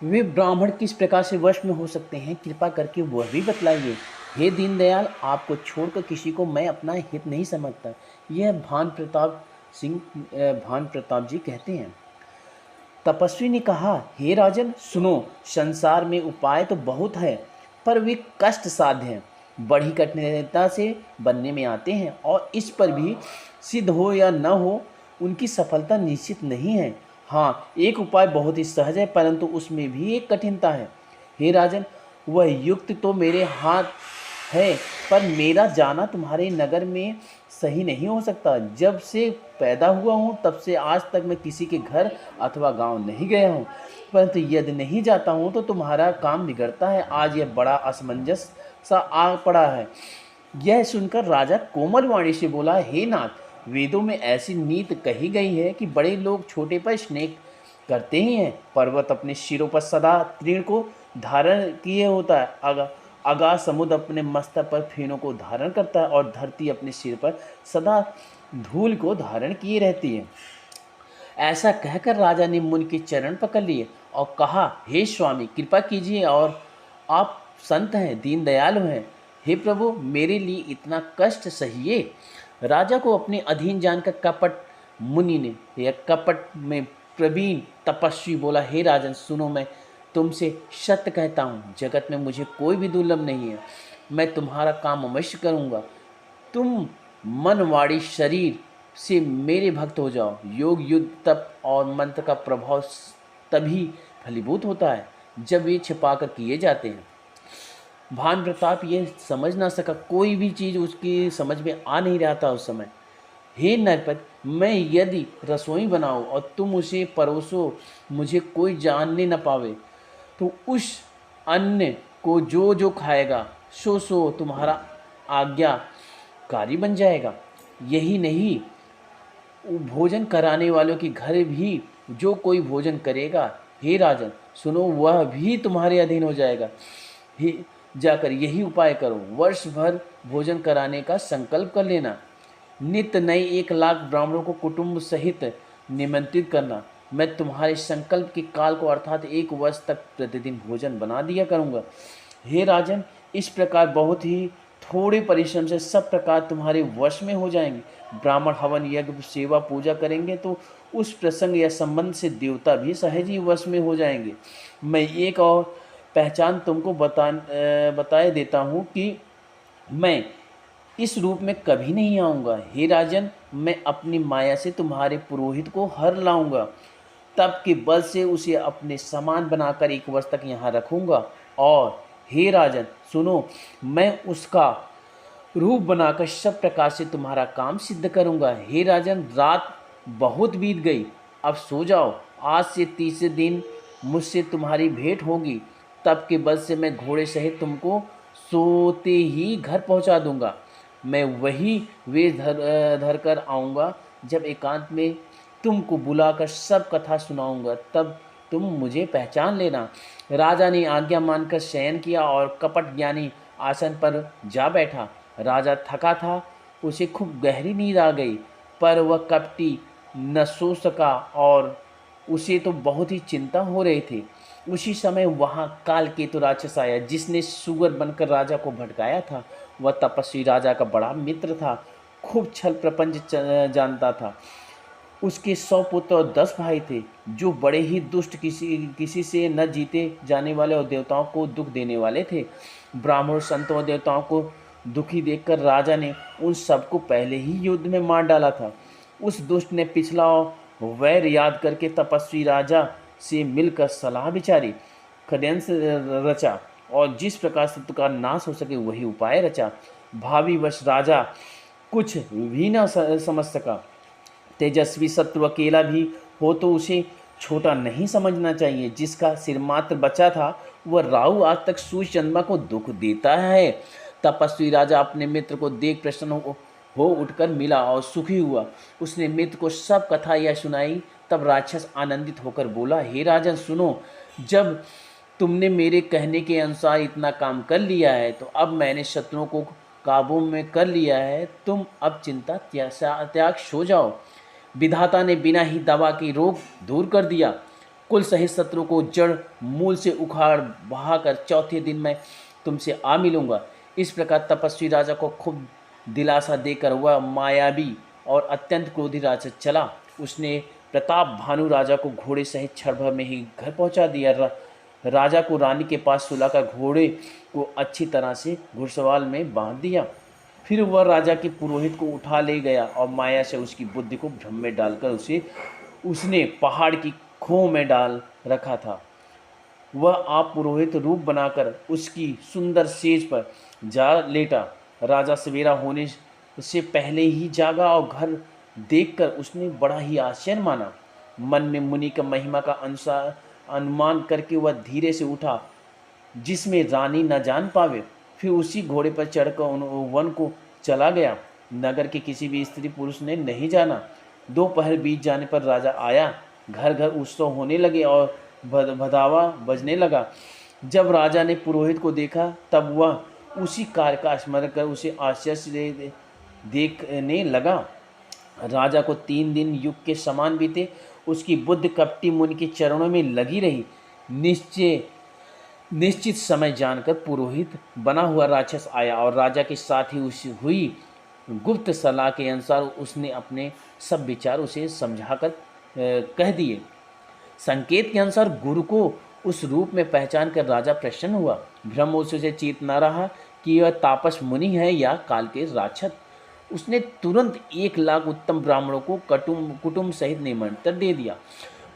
वे ब्राह्मण किस प्रकार से वश में हो सकते हैं, कृपा करके वह भी बतलाइए। हे दीनदयाल, आपको छोड़कर किसी को मैं अपना हित नहीं समझता। यह भान प्रताप जी कहते हैं। तपस्वी ने कहा, हे राजन सुनो, संसार में उपाय तो बहुत है, पर वे कष्ट साध्य हैं, बड़ी कठिनता से बनने में आते हैं, और इस पर भी सिद्ध हो या न हो, उनकी सफलता निश्चित नहीं है। हाँ, एक उपाय बहुत ही सहज है, परंतु उसमें भी एक कठिनता है। हे राजन, वह युक्त तो मेरे हाथ है, पर मेरा जाना तुम्हारे नगर में सही नहीं हो सकता। जब से पैदा हुआ हूँ तब से आज तक मैं किसी के घर अथवा गांव नहीं गया हूँ, परंतु यदि नहीं जाता हूँ तो तुम्हारा काम बिगड़ता है। आज यह बड़ा असमंजस सा आ पड़ा है। यह सुनकर राजा कोमल वाणी से बोला, हे नाथ, वेदों में ऐसी नीति कही गई है कि बड़े लोग छोटे पर स्नेह करते ही हैं। पर्वत अपने सिरों पर सदा तीर्ण को धारण किए होता है, अगाध समुद्र अपने मस्तक पर फेनों को धारण करता है, और धरती अपने सिर पर सदा धूल को धारण किए रहती है। ऐसा कहकर राजा ने मुनि के चरण पकड़ लिए और कहा, हे स्वामी, कृपा कीजिए, और आप संत हैं, दीन दयालु हैं। हे प्रभु, मेरे लिए इतना कष्ट सहिए। राजा को अपने अधीन जानकर कपट मुनि ने, या कपट में प्रवीण तपस्वी बोला, हे राजन सुनो, मैं तुमसे सत्य कहता हूँ, जगत में मुझे कोई भी दुर्लभ नहीं है। मैं तुम्हारा काम अवश्य करूँगा। तुम मन वाणी शरीर से मेरे भक्त हो जाओ। योग, युद्ध, तप और मंत्र का प्रभाव तभी फलीभूत होता है जब ये छिपाकर किए जाते हैं। भान प्रताप ये समझ ना सका, कोई भी चीज़ उसकी समझ में आ नहीं रहा था उस समय। हे नरपत, मैं यदि रसोई बनाऊं और तुम उसे परोसो, मुझे कोई जानने न पावे, तो उस अन्न को जो जो खाएगा सो सो तुम्हारा आज्ञाकारी बन जाएगा। यही नहीं, भोजन कराने वालों के घर भी जो कोई भोजन करेगा, हे राजन सुनो, वह भी तुम्हारे अधीन हो जाएगा। हे जाकर यही उपाय करो, वर्ष भर भोजन कराने का संकल्प कर लेना। नित्य नए 1 लाख ब्राह्मणों को कुटुंब सहित निमंत्रित करना। मैं तुम्हारे संकल्प के काल को अर्थात 1 वर्ष तक प्रतिदिन भोजन बना दिया करूँगा। हे राजन, इस प्रकार बहुत ही थोड़े परिश्रम से सब प्रकार तुम्हारे वश में हो जाएंगे। ब्राह्मण हवन यज्ञ सेवा पूजा करेंगे तो उस प्रसंग या संबंध से देवता भी सहज ही वश में हो जाएंगे। मैं एक और पहचान तुमको बताए देता हूँ कि मैं इस रूप में कभी नहीं आऊँगा। हे राजन, मैं अपनी माया से तुम्हारे पुरोहित को हर लाऊंगा, तब के बल से उसे अपने समान बनाकर 1 वर्ष तक यहाँ रखूँगा। और हे राजन सुनो, मैं उसका रूप बनाकर सब प्रकार से तुम्हारा काम सिद्ध करूँगा। हे राजन, रात बहुत बीत गई, अब सो जाओ। आज से तीसरे दिन मुझसे तुम्हारी भेंट होगी, तब के बल से मैं घोड़े सहित तुमको सोते ही घर पहुंचा दूंगा। मैं वही वेश धर कर आऊँगा। जब एकांत में तुमको बुलाकर सब कथा सुनाऊंगा, तब तुम मुझे पहचान लेना। राजा ने आज्ञा मानकर शयन किया और कपट ज्ञानी आसन पर जा बैठा। राजा थका था, उसे खूब गहरी नींद आ गई, पर वह कपटी न सो सका और उसे तो बहुत ही चिंता हो रही थी। उसी समय वहाँ कालकेतु राक्षस आया, जिसने सुअर बनकर राजा को भटकाया था। वह तपस्वी राजा का बड़ा मित्र था, खूब छल प्रपंच जानता था। उसके 100 पुत्र और 10 भाई थे, जो बड़े ही दुष्ट, किसी से न जीते जाने वाले और देवताओं को दुख देने वाले थे। ब्राह्मणों, संतों और देवताओं को दुखी देखकर राजा ने उन सबको पहले ही युद्ध में मार डाला था। उस दुष्ट ने पिछला वैर याद करके तपस्वी राजा से मिलकर सलाह विचारी, षड्यंत्र रचा और जिस प्रकार शत्रु का नाश हो सके वही उपाय रचा। भावी वश राजा कुछ भी न समझ सका। तेजस्वी शत्रु अकेला भी हो तो उसे छोटा नहीं समझना चाहिए। जिसका सिर मात्र बचा था वह राहु आज तक सूर्य चंद्रमा को दुख देता है। तपस्वी राजा अपने मित्र को देख प्रसन्न हो उठकर मिला और सुखी हुआ। उसने मित्र को सब कथा यह सुनाई। तब राक्षस आनंदित होकर बोला, हे राजन सुनो, जब तुमने मेरे कहने के अनुसार इतना काम कर लिया है तो अब मैंने शत्रुओं को काबू में कर लिया है। तुम अब चिंता त्याग सो जाओ। विधाता ने बिना ही दवा की रोग दूर कर दिया। कुल सहित शत्रु को जड़ मूल से उखाड़ बहाकर चौथे दिन मैं तुमसे आ मिलूंगा। इस प्रकार तपस्वी राजा को खूब दिलासा देकर वह मायावी और अत्यंत क्रोधी राजा चला। उसने प्रताप भानु राजा को घोड़े सहित क्षण भर में ही घर पहुंचा दिया। राजा को रानी के पास सुलाकर घोड़े को अच्छी तरह से घुड़सवार में बांध दिया। फिर वह राजा के पुरोहित को उठा ले गया और माया से उसकी बुद्धि को भ्रम में डालकर उसने पहाड़ की खोह में डाल रखा था। वह आप पुरोहित रूप बनाकर उसकी सुंदर सेज पर जा लेटा। राजा सवेरा होने से पहले ही जागा और घर देखकर उसने बड़ा ही आश्चर्य माना। मन में मुनि का महिमा का अनुमान करके वह धीरे से उठा जिसमें रानी न जान पावे। फिर उसी घोड़े पर चढ़कर वन को चला गया। नगर के किसी भी स्त्री पुरुष ने नहीं जाना। दोपहर बीत जाने पर राजा आया। घर घर उत्सव होने लगे और भदावा बजने लगा। जब राजा ने पुरोहित को देखा तब वह उसी कार्य का स्मरण कर उसे आश्चर्य से देखने लगा। राजा को 3 दिन युग के समान बीते। उसकी बुद्धि कपटी मुनि के चरणों में लगी रही। निश्चित समय जानकर पुरोहित बना हुआ राक्षस आया और राजा के साथ ही हुई गुप्त सलाह के अनुसार उसने अपने सब विचार उसे समझाकर कह दिए। संकेत के अनुसार गुरु को उस रूप में पहचान कर राजा प्रसन्न हुआ। भ्रम उसे चेत न रहा कि यह तापस मुनि है या काल के राक्षस। उसने तुरंत 1 लाख उत्तम ब्राह्मणों को कुटुंब सहित निमंत्रण दे दिया।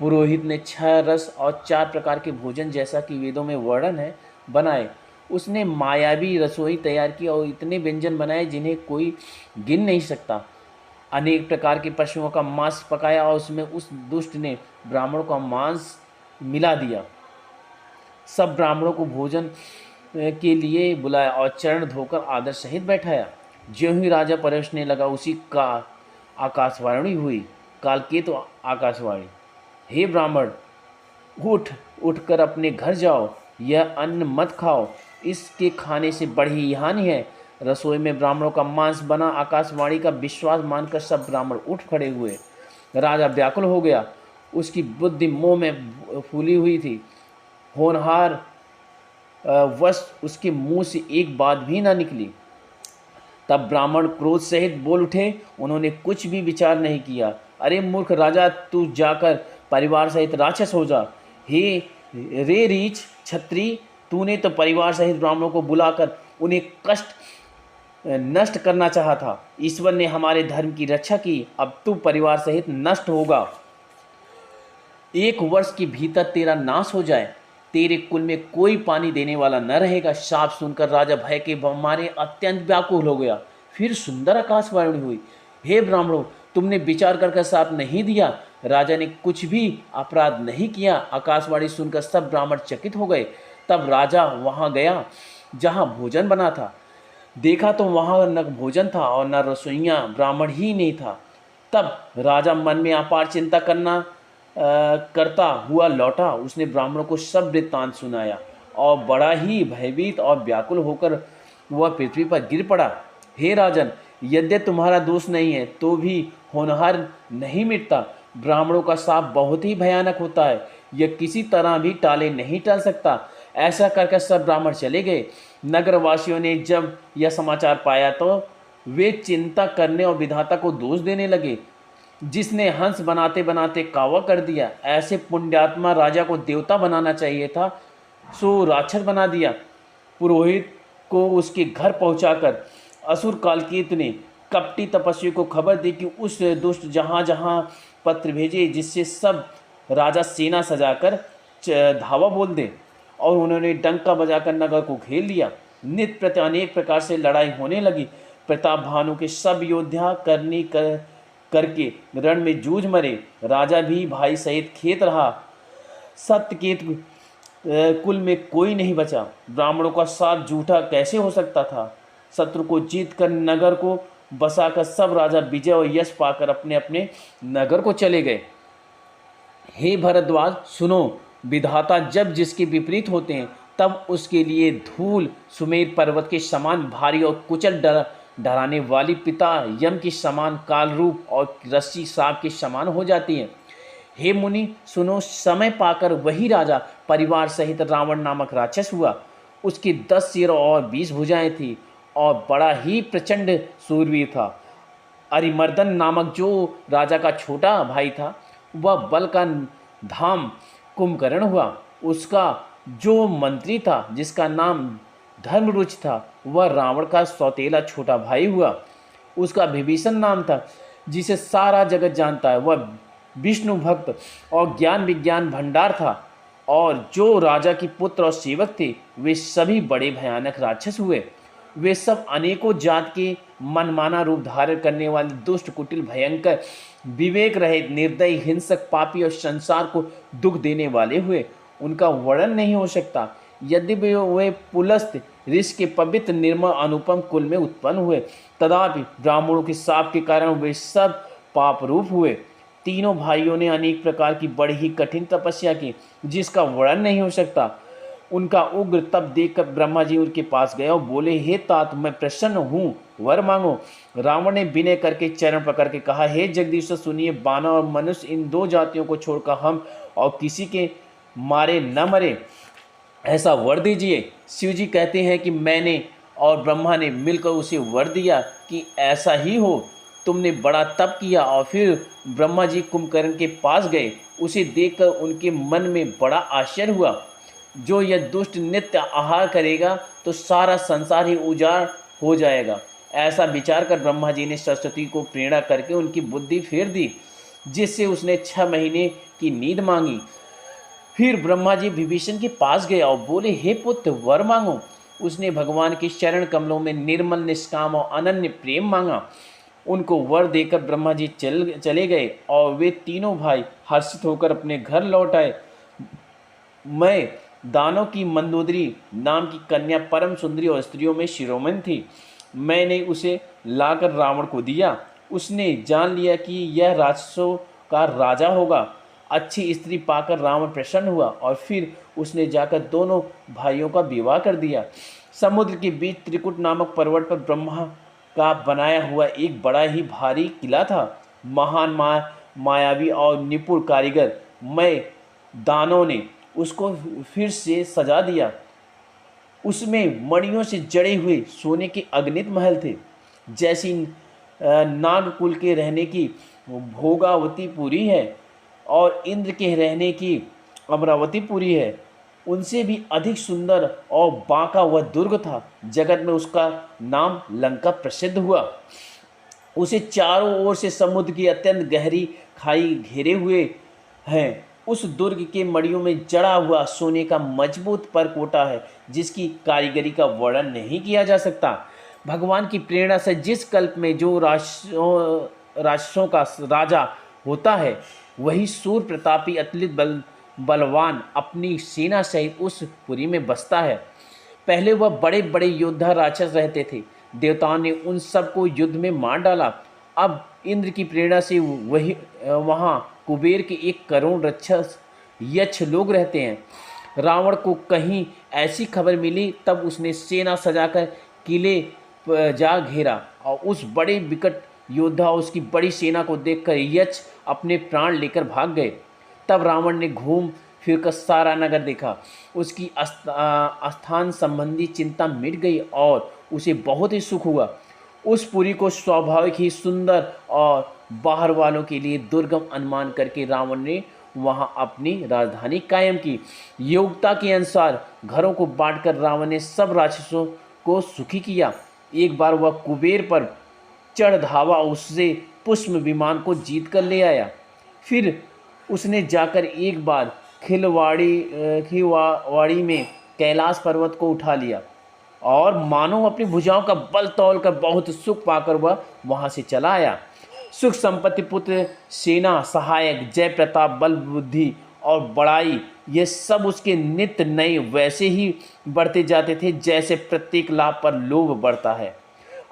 पुरोहित ने 6 रस और 4 प्रकार के भोजन जैसा कि वेदों में वर्णन है बनाए। उसने मायावी रसोई तैयार की और इतने व्यंजन बनाए जिन्हें कोई गिन नहीं सकता। अनेक प्रकार के पशुओं का मांस पकाया और उसमें उस दुष्ट ने ब्राह्मणों का मांस मिला दिया। सब ब्राह्मणों को भोजन के लिए बुलाया और चरण धोकर आदर सहित बैठाया। ज्यों ही राजा परोसने लगा उसी का आकाशवाणी हुई। कालकेतु तो आकाशवाणी, हे ब्राह्मण, उठकर अपने घर जाओ। यह अन्न मत खाओ, इसके खाने से बड़ी हानि है। रसोई में ब्राह्मणों का मांस बना। आकाशवाणी का विश्वास मानकर सब ब्राह्मण उठ खड़े हुए। राजा व्याकुल हो गया। उसकी बुद्धि मोह में फूली हुई थी। होनहार वश उसके मुंह से एक बात भी ना निकली। तब ब्राह्मण क्रोध सहित बोल उठे। उन्होंने कुछ भी विचार नहीं किया। अरे मूर्ख राजा, तू जाकर परिवार सहित राक्षस हो जा। हे रे रीछ छत्री, तूने तो परिवार सहित ब्राह्मणों को बुलाकर उन्हें नष्ट करना चाहा था। ईश्वर ने हमारे धर्म की रक्षा की, अब तू परिवार सहित नष्ट होगा। 1 वर्ष के भीतर तेरा नाश हो जाए। तेरे कुल में कोई पानी देने वाला न रहेगा। शाप सुनकर राजा भय के मारे अत्यंत व्याकुल हो गया। फिर सुंदर आकाशवाणी हुई, हे ब्राह्मणों, तुमने विचार करके शाप नहीं दिया। राजा ने कुछ भी अपराध नहीं किया। आकाशवाणी सुनकर सब ब्राह्मण चकित हो गए। तब राजा वहां गया जहां भोजन बना था। देखा तो वहां न भोजन था और न रसोइया, ब्राह्मण ही नहीं था। तब राजा मन में अपार चिंता करता हुआ लौटा। उसने ब्राह्मणों को सब वृत्तांत सुनाया और बड़ा ही भयभीत और व्याकुल होकर वह पृथ्वी पर गिर पड़ा। हे राजन, यद्यपि तुम्हारा दोष नहीं है तो भी होनहार नहीं मिटता। ब्राह्मणों का शाप बहुत ही भयानक होता है। यह किसी तरह भी नहीं टाल सकता। ऐसा करके सब ब्राह्मण चले गए। नगरवासियों ने जब यह समाचार पाया तो वे चिंता करने और विधाता को दोष देने लगे, जिसने हंस बनाते बनाते कावा कर दिया। ऐसे पुण्यात्मा राजा को देवता बनाना चाहिए था, सो राक्षस बना दिया। पुरोहित को उसके घर पहुंचाकर असुर कालकेतु ने कपटी तपस्वी को खबर दी कि उस दुष्ट जहाँ जहाँ पत्र भेजे जिससे सब राजा सेना सजाकर धावा बोल दे। और उन्होंने डंका बजाकर नगर को घेर लिया। नित्य प्रति अनेक प्रकार से लड़ाई होने लगी। प्रताप भानु के सब योद्धा करके रण में जूझ मरे। राजा भी भाई सहित खेत रहा। सत्यकेतु कुल में कोई नहीं बचा। ब्राह्मणों का साथ झूठा कैसे हो सकता था। शत्रु को जीत कर नगर को बसाकर सब राजा विजय और यश पाकर अपने अपने नगर को चले गए। हे भरद्वाज, सुनो, विधाता जब जिसके विपरीत होते हैं तब उसके लिए धूल सुमेर पर्वत के समान भारी और कुचल डराने वाली पिता यम के समान काल रूप और रस्सी सांप के समान हो जाती है। हे मुनि सुनो, समय पाकर वही राजा परिवार सहित रावण नामक राक्षस हुआ। उसकी 10 सिर और 20 भुजाएं थी और बड़ा ही प्रचंड सूरवीर था। अरिमर्दन नामक जो राजा का छोटा भाई था, वह बल का धाम कुंभकर्ण हुआ। उसका जो मंत्री था, जिसका नाम धर्मरुच था, वह रावण का सौतेला छोटा भाई हुआ। उसका विभीषण नाम था, जिसे सारा जगत जानता है। वह विष्णु भक्त और ज्ञान विज्ञान भंडार था। और जो राजा की पुत्र और सेवक थे, वे सभी बड़े भयानक राक्षस हुए। वे सब अनेकों जात के मनमाना रूप धारण करने वाले दुष्ट, कुटिल, भयंकर, विवेक रहित, निर्दयी, हिंसक, पापी और संसार को दुख देने वाले हुए। उनका वर्णन नहीं हो सकता। यद्यपि वे पुलस्त ऋषि के पवित्र, निर्मल, अनुपम कुल में उत्पन्न हुए, तथापि ब्राह्मणों के शाप के कारण वे सब पाप रूप हुए। तीनों भाइयों ने अनेक प्रकार की बड़ी ही कठिन तपस्या की, जिसका वर्णन नहीं हो सकता। उनका उग्र तप देखकर ब्रह्मा जी उनके पास गए और बोले, हे तात, मैं प्रसन्न हूँ, वर मांगो। रावण ने विनय करके चरण पकड़ के कहा, हे जगदीश्वर सुनिए, बानर और मनुष्य, इन दो जातियों को छोड़कर हम और किसी के मारे न मरे, ऐसा वर दीजिए। शिव जी कहते हैं कि मैंने और ब्रह्मा ने मिलकर उसे वर दिया कि ऐसा ही हो। तुमने बड़ा तप किया। और फिर ब्रह्मा जी कुंभकर्ण के पास गए। उसे देखकर उनके मन में बड़ा आश्चर्य हुआ। जो यह दुष्ट नित्य आहार करेगा तो सारा संसार ही उजाड़ हो जाएगा। ऐसा विचार कर ब्रह्मा जी ने सरस्वती को प्रेरणा करके उनकी बुद्धि फेर दी, जिससे उसने 6 महीने की नींद मांगी। फिर ब्रह्मा जी विभीषण के पास गए और बोले, हे पुत्र, वर मांगो। उसने भगवान के चरण कमलों में निर्मल, निष्काम और अनन्य प्रेम मांगा। उनको वर देकर ब्रह्मा जी चले गए और वे तीनों भाई हर्षित होकर अपने घर लौट आए। मैं दानों की मंदोदरी नाम की कन्या परम सुंदरी और स्त्रियों में शिरोमणि थी। मैंने उसे लाकर रावण को दिया। उसने जान लिया कि यह राक्षसों का राजा होगा। अच्छी स्त्री पाकर रावण प्रसन्न हुआ और फिर उसने जाकर दोनों भाइयों का विवाह कर दिया। समुद्र के बीच त्रिकुट नामक पर्वत पर ब्रह्मा का बनाया हुआ एक बड़ा ही भारी किला था। महान मायावी और निपुण कारीगर मैं दानों ने उसको फिर से सजा दिया। उसमें मणियों से जड़े हुए सोने के अगणित महल थे। जैसी नागकुल के रहने की भोगावतीपुरी है और इंद्र के रहने की अमरावतीपुरी है, उनसे भी अधिक सुंदर और बांका वह दुर्ग था। जगत में उसका नाम लंका प्रसिद्ध हुआ। उसे चारों ओर से समुद्र की अत्यंत गहरी खाई घेरे हुए हैं। उस दुर्ग के मड़ियों में जड़ा हुआ सोने का मजबूत परकोटा है, जिसकी कारीगरी का वर्णन नहीं किया जा सकता। भगवान की प्रेरणा से जिस कल्प में जो राक्षसों का राजा होता है, वही सूर प्रतापी, अतुलित बलवान अपनी सेना सहित उस पुरी में बसता है। पहले वह बड़े बड़े योद्धा राक्षस रहते थे। देवताओं ने उन सबको युद्ध में मार डाला। अब इंद्र की प्रेरणा से वही वहाँ कुबेर के 1 करोड़ राक्षस यक्ष लोग रहते हैं। रावण को कहीं ऐसी खबर मिली, तब उसने सेना सजाकर किले जा घेरा और उस बड़े विकट योद्धा उसकी बड़ी सेना को देखकर यक्ष अपने प्राण लेकर भाग गए। तब रावण ने घूम फिर कर सारा नगर देखा। उसकी स्थान संबंधी चिंता मिट गई और उसे बहुत ही सुख हुआ। उस पुरी को स्वाभाविक ही सुंदर और बाहर वालों के लिए दुर्गम अनुमान करके रावण ने वहां अपनी राजधानी कायम की। योग्यता के अनुसार घरों को बांटकर रावण ने सब राक्षसों को सुखी किया। एक बार वह कुबेर पर चढ़ धावा, उससे पुष्प विमान को जीत कर ले आया। फिर उसने जाकर एक बार खिलवाड़ी में कैलाश पर्वत को उठा लिया और मानो अपनी भुजाओं का बल तौल कर बहुत सुख पाकर वह वहां से चला आया। सुख, संपत्ति, पुत्र, सेना, सहायक, जय प्रताप, बल, बुद्धि और बड़ाई, ये सब उसके नित्य नए वैसे ही बढ़ते जाते थे जैसे प्रत्येक लाभ पर लोभ बढ़ता है।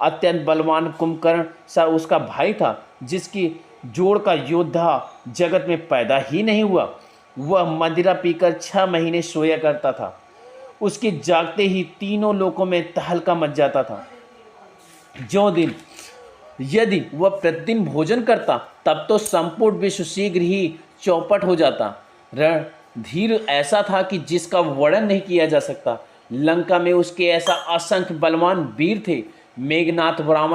अत्यंत बलवान कुंभकर्ण सा उसका भाई था, जिसकी जोड़ का योद्धा जगत में पैदा ही नहीं हुआ। वह मदिरा पीकर 6 महीने सोया करता था। उसके जागते ही तीनों लोकों में तहलका मच जाता था। जो दिन यदि वह प्रतिदिन भोजन करता, तब तो संपूर्ण विश्व शीघ्र ही चौपट हो जाता। रणधीर ऐसा था कि जिसका वर्णन नहीं किया जा सकता। लंका में उसके ऐसा असंख्य बलवान वीर थे। मेघनाथ ब्राह्मण